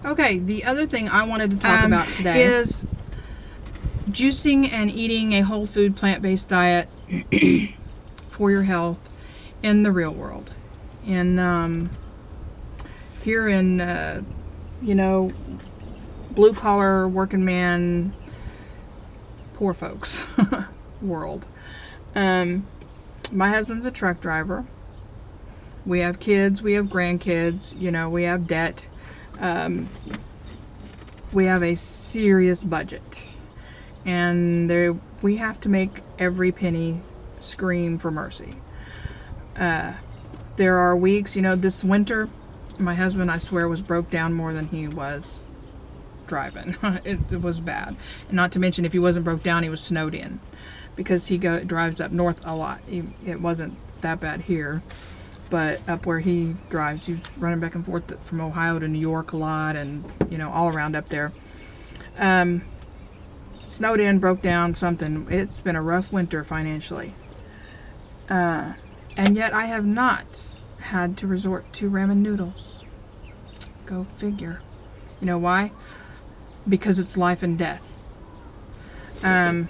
Okay, the other thing I wanted to talk about today is juicing and eating a whole food plant-based diet for your health in the real world. In here in you know, blue collar working man, poor folks world. My husband's a truck driver. We have kids, we have grandkids, you know, we have debt. We have a serious budget, and we have to make every penny scream for mercy. There are weeks, you know, this winter, my husband, I swear, was broke down more than he was driving. It was bad. And not to mention, if he wasn't broke down, he was snowed in, because he drives up north a lot. It wasn't that bad here, but up where he drives, he's running back and forth from Ohio to New York a lot, and, you know, all around up there. Snowed in, broke down, something. It's been a rough winter financially. And yet I have not had to resort to ramen noodles. Go figure. You know why? Because it's life and death. I'm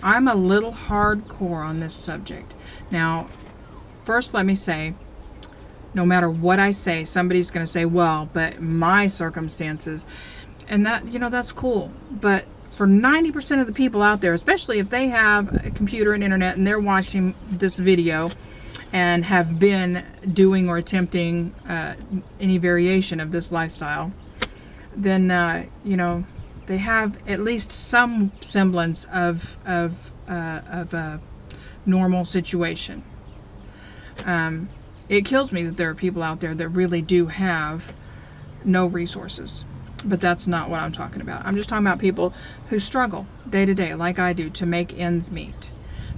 a little hardcore on this subject. Now, first let me say, no matter what I say, somebody's going to say, well, but my circumstances, and that, you know, that's cool. But for 90% of the people out there, especially if they have a computer and internet and they're watching this video and have been doing or attempting any variation of this lifestyle, then, you know, they have at least some semblance of a normal situation. It kills me that there are people out there that really do have no resources, but that's not what I'm talking about. I'm just talking about people who struggle day to day, like I do, to make ends meet,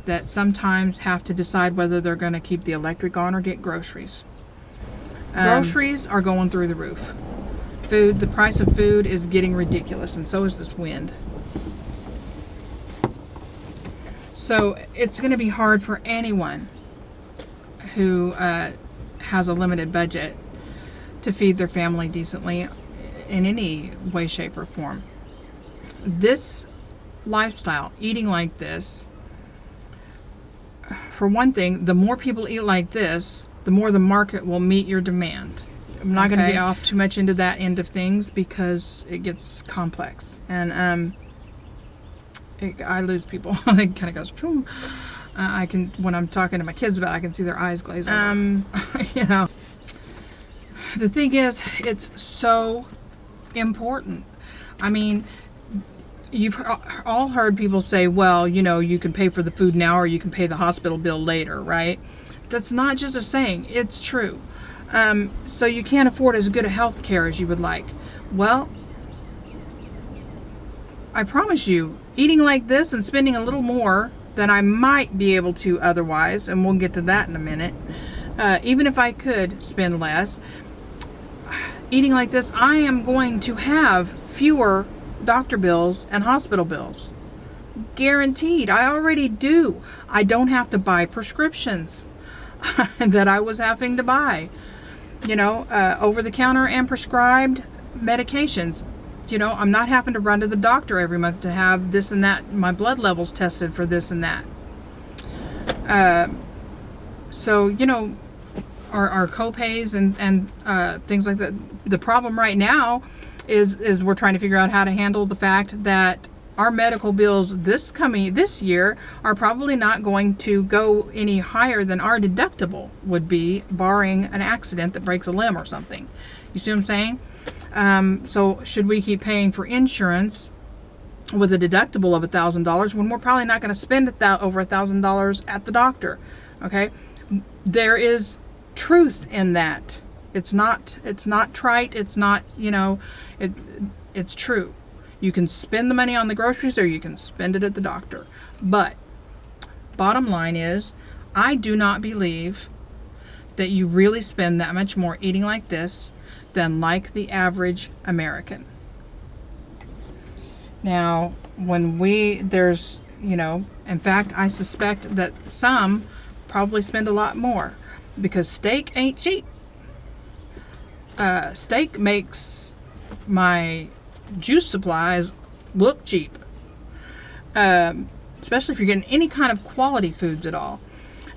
that sometimes have to decide whether they're going to keep the electric on or get groceries. Groceries are going through the roof. Food, the price of food is getting ridiculous, and so is this wind. So it's going to be hard for anyone who has a limited budget to feed their family decently in any way, shape, or form. This lifestyle, eating like this, for one thing, the more people eat like this, the more the market will meet your demand. I'm not going to get off too much into that end of things because it gets complex, and I lose people. It kind of goes, Phoom. I can, when I'm talking to my kids about it, I can see their eyes glaze over. You know, the thing is, it's so important. I mean, you've all heard people say, well, you know, you can pay for the food now or you can pay the hospital bill later, right? That's not just a saying, it's true. So you can't afford as good a health care as you would like. Well, I promise you, eating like this and spending a little more than I might be able to otherwise, and we'll get to that in a minute, even if I could spend less, eating like this, I am going to have fewer doctor bills and hospital bills. Guaranteed. I already do. I don't have to buy prescriptions that I was having to buy. You know, over-the-counter and prescribed medications. You know, I'm not having to run to the doctor every month to have this and that, my blood levels tested for this and that. So, you know, our co-pays and things like that. The problem right now is we're trying to figure out how to handle the fact that our medical bills this year are probably not going to go any higher than our deductible would be, barring an accident that breaks a limb or something. You see what I'm saying? So should we keep paying for insurance with a deductible of $1,000 when we're probably not going to spend over $1,000 at the doctor? Okay, there is truth in that. It's not trite. It's not, you know, it's true. You can spend the money on the groceries or you can spend it at the doctor. But bottom line is, I do not believe that you really spend that much more eating like this than like the average American. Now, there's, you know, in fact, I suspect that some probably spend a lot more because steak ain't cheap. Steak makes my juice supplies look cheap. Especially if you're getting any kind of quality foods at all.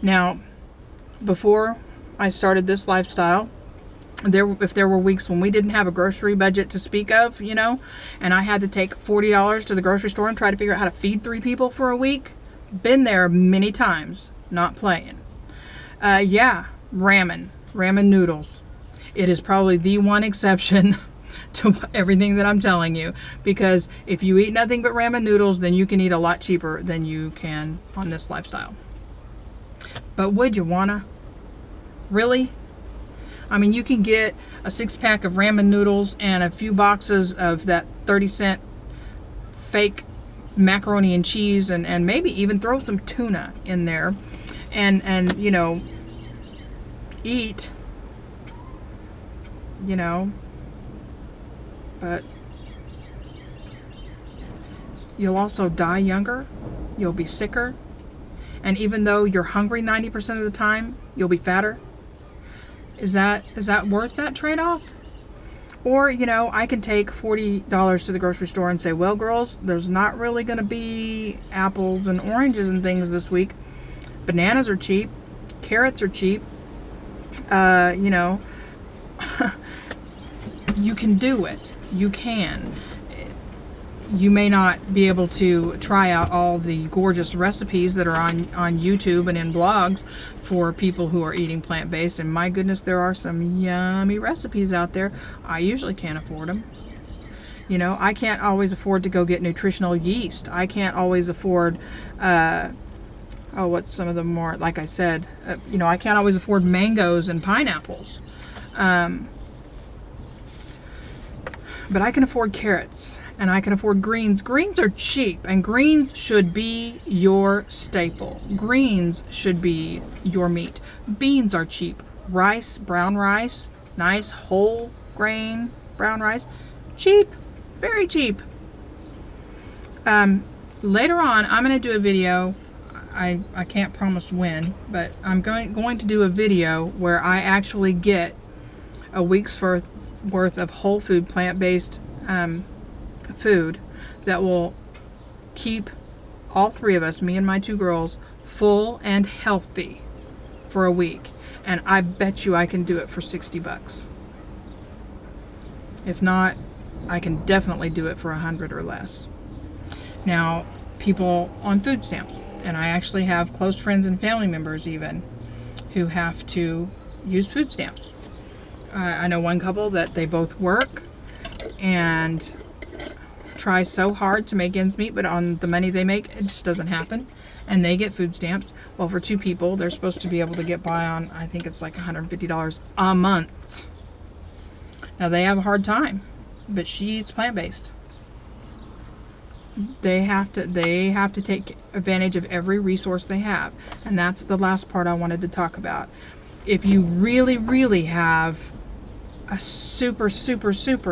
Now, before I started this lifestyle, if there were weeks when we didn't have a grocery budget to speak of, you know, and I had to take $40 to the grocery store and try to figure out how to feed 3 people for a week, been there many times, not playing. Yeah, ramen noodles. It is probably the one exception to everything that I'm telling you, because if you eat nothing but ramen noodles, then you can eat a lot cheaper than you can on this lifestyle. But would you wanna? Really? I mean, you can get a 6-pack of ramen noodles and a few boxes of that 30-cent fake macaroni and cheese, and maybe even throw some tuna in there, and you know, eat, you know, but you'll also die younger, you'll be sicker, and even though you're hungry 90% of the time, you'll be fatter. Is that worth that trade-off? Or, you know, I can take $40 to the grocery store and say, well, girls, there's not really going to be apples and oranges and things this week. Bananas are cheap. Carrots are cheap. You know, you can do it. You can. You may not be able to try out all the gorgeous recipes that are on YouTube and in blogs for people who are eating plant-based, and my goodness, there are some yummy recipes out there. I usually can't afford them. You know, I can't always afford to go get nutritional yeast. I can't always afford, what's some of them more, like I said, you know, I can't always afford mangoes and pineapples. But I can afford carrots, and I can afford greens. Greens are cheap, and greens should be your staple. Greens should be your meat. Beans are cheap. Rice, brown rice, nice whole grain brown rice, cheap, very cheap. Later on, I'm going to do a video. I can't promise when, but I'm going to do a video where I actually get a week's worth of whole food, plant-based food that will keep all 3 of us, me and my 2 girls, full and healthy for a week. And I bet you I can do it for 60 bucks. If not, I can definitely do it for 100 or less. Now, people on food stamps, and I actually have close friends and family members even who have to use food stamps. I know one couple that they both work and try so hard to make ends meet, but on the money they make, it just doesn't happen, and they get food stamps. Well, for 2 people, they're supposed to be able to get by on, I think it's like $150 a month. Now, they have a hard time, but she eats plant-based. They have to take advantage of every resource they have, and that's the last part I wanted to talk about. If you really have a super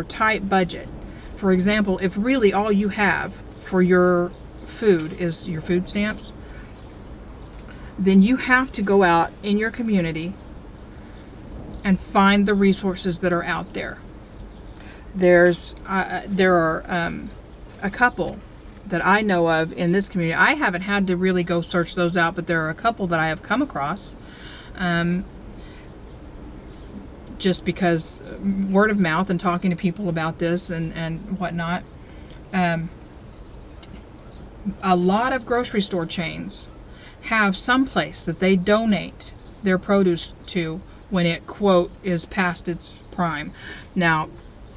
tight budget, for example, if really all you have for your food is your food stamps, then you have to go out in your community and find the resources that are out there. There are a couple that I know of in this community. I haven't had to really go search those out, but there are a couple that I have come across. Just because word of mouth and talking to people about this and whatnot. A lot of grocery store chains have some place that they donate their produce to when it, quote, is past its prime. Now,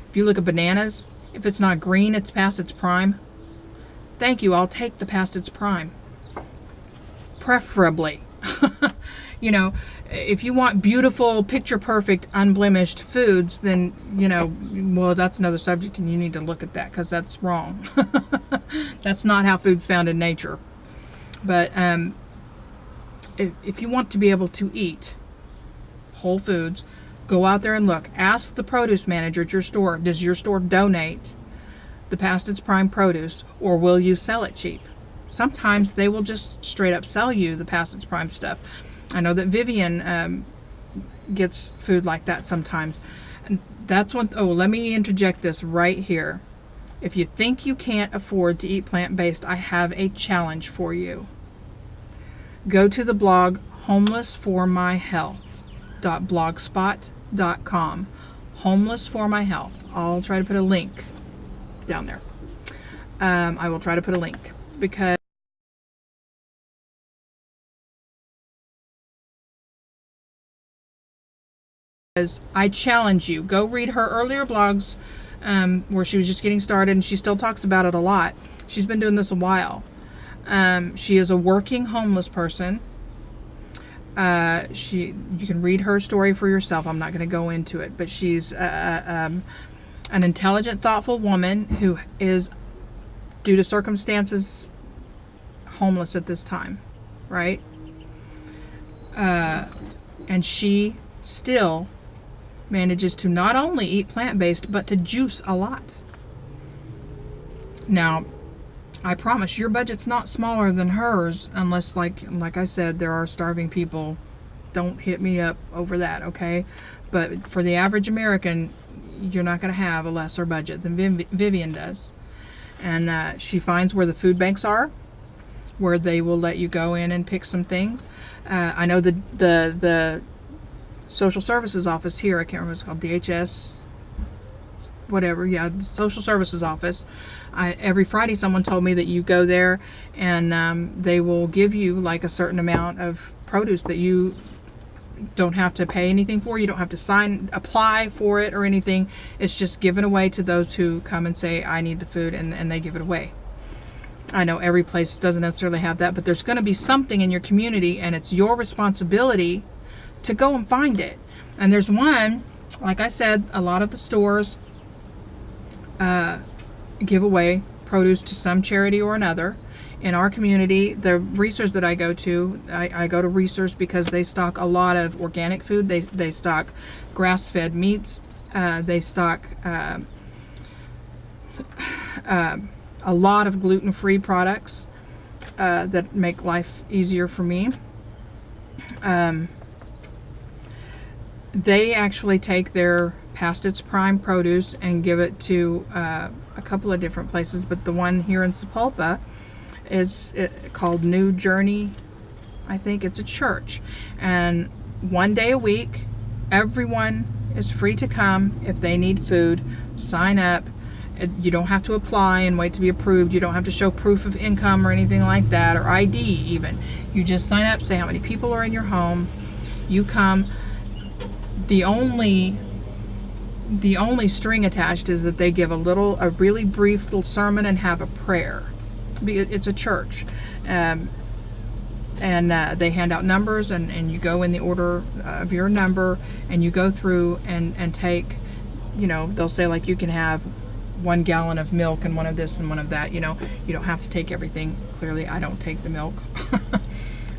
if you look at bananas, if it's not green, it's past its prime. Thank you, I'll take the past its prime. Preferably. You know, if you want beautiful, picture-perfect, unblemished foods, then, you know, well, that's another subject, and you need to look at that, because that's wrong. That's not how food's found in nature. But if you want to be able to eat whole foods, go out there and look. Ask the produce manager at your store, does your store donate the past its prime produce, or will you sell it cheap? Sometimes they will just straight up sell you the past its prime stuff. I know that Vivian gets food like that sometimes. That's one. Oh, let me interject this right here. If you think you can't afford to eat plant-based, I have a challenge for you. Go to the blog homelessformyhealth.blogspot.com. Homeless for My Health. I'll try to put a link down there. I will try to put a link because I challenge you. Go read her earlier blogs where she was just getting started, and she still talks about it a lot. She's been doing this a while. She is a working homeless person. You can read her story for yourself. I'm not going to go into it, but she's an intelligent, thoughtful woman who is, due to circumstances, homeless at this time, right? And she still manages to not only eat plant-based, but to juice a lot. Now, I promise your budget's not smaller than hers, unless, like I said, there are starving people. Don't hit me up over that, okay? But for the average American, you're not going to have a lesser budget than Vivian does. And she finds where the food banks are, where they will let you go in and pick some things. I know the social services office here, I can't remember what it's called, DHS, whatever, yeah, the social services office. Every Friday someone told me that you go there and they will give you like a certain amount of produce that you don't have to pay anything for. You don't have to apply for it or anything. It's just given away to those who come and say, I need the food, and they give it away. I know every place doesn't necessarily have that, but there's going to be something in your community, and it's your responsibility to go and find it. And there's one, like I said, a lot of the stores give away produce to some charity or another. In our community, the Reesers that I go to, I go to Reesers because they stock a lot of organic food. They stock grass-fed meats. They stock a lot of gluten-free products that make life easier for me. They actually take their past its prime produce and give it to a couple of different places, but the one here in Sapulpa is called New Journey. I think it's a church, and one day a week everyone is free to come. If they need food, sign up. You don't have to apply and wait to be approved. You don't have to show proof of income or anything like that, or ID even. You just sign up, say how many people are in your home, you come. The only string attached is that they give a really brief little sermon and have a prayer. It's a church. And they hand out numbers, and you go in the order of your number, and you go through and take, they'll say like you can have 1 gallon of milk and one of this and one of that. You don't have to take everything. Clearly I don't take the milk.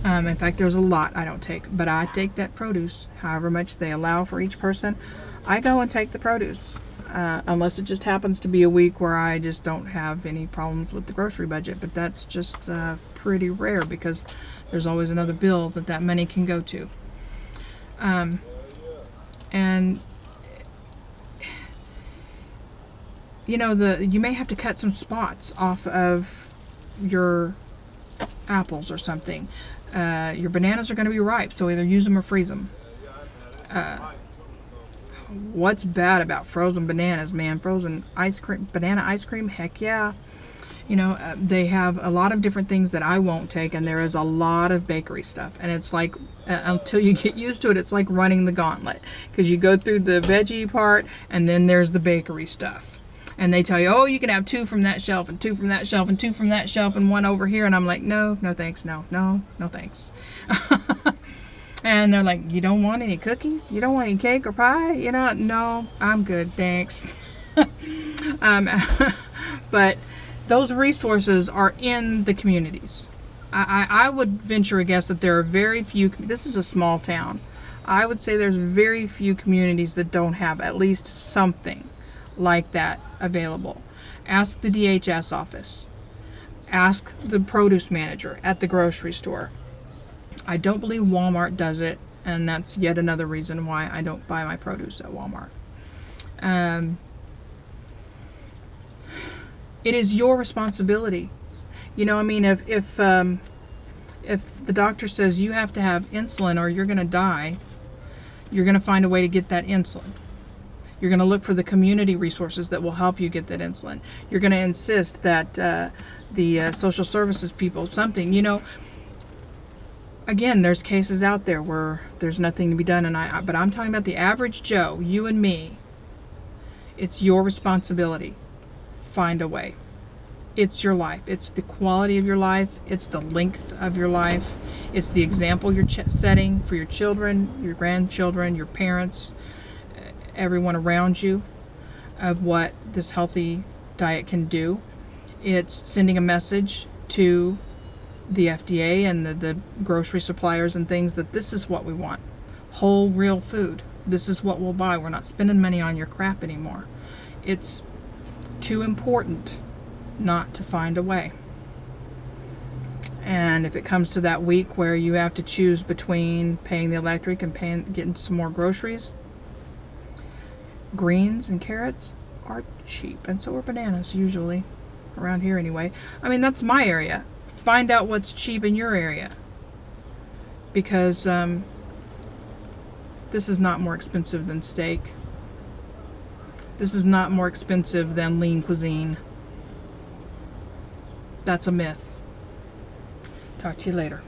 In fact, there's a lot I don't take, but I take that produce, however much they allow for each person. I go and take the produce, unless it just happens to be a week where I just don't have any problems with the grocery budget, but that's just pretty rare because there's always another bill that money can go to. And you may have to cut some spots off of your apples or something. Your bananas are going to be ripe, so either use them or freeze them. What's bad about frozen bananas, man? Frozen banana ice cream, heck yeah. They have a lot of different things that I won't take, and there is a lot of bakery stuff, and it's like, until you get used to it, it's like running the gauntlet, because you go through the veggie part, and then there's the bakery stuff. And they tell you, oh, you can have 2 from that shelf, and 2 from that shelf, and 2 from that shelf, and 1 over here. And I'm like, no thanks, no thanks. And they're like, you don't want any cookies? You don't want any cake or pie? No, I'm good, thanks. But those resources are in the communities. I would venture a guess that there are very few, this is a small town. I would say there's very few communities that don't have at least something like that available. Ask the DHS office. Ask the produce manager at the grocery store. I don't believe Walmart does it, and that's yet another reason why I don't buy my produce at Walmart. Um, it is your responsibility. You know, I mean, if the doctor says you have to have insulin or you're going to die, you're going to find a way to get that insulin. You're going to look for the community resources that will help you get that insulin. You're going to insist that the social services people, something, you know. Again, there's cases out there where there's nothing to be done, but I'm talking about the average Joe, you and me. It's your responsibility. Find a way. It's your life. It's the quality of your life. It's the length of your life. It's the example you're setting for your children, your grandchildren, your parents, everyone around you, of what this healthy diet can do. It's sending a message to the FDA and the grocery suppliers and things that this is what we want. Whole, real food. This is what we'll buy. We're not spending money on your crap anymore. It's too important not to find a way. And if it comes to that week where you have to choose between paying the electric and getting some more groceries, greens and carrots are cheap, and so are bananas usually, around here anyway. I mean, that's my area. Find out what's cheap in your area, because this is not more expensive than steak. This is not more expensive than lean cuisine. That's a myth. Talk to you later.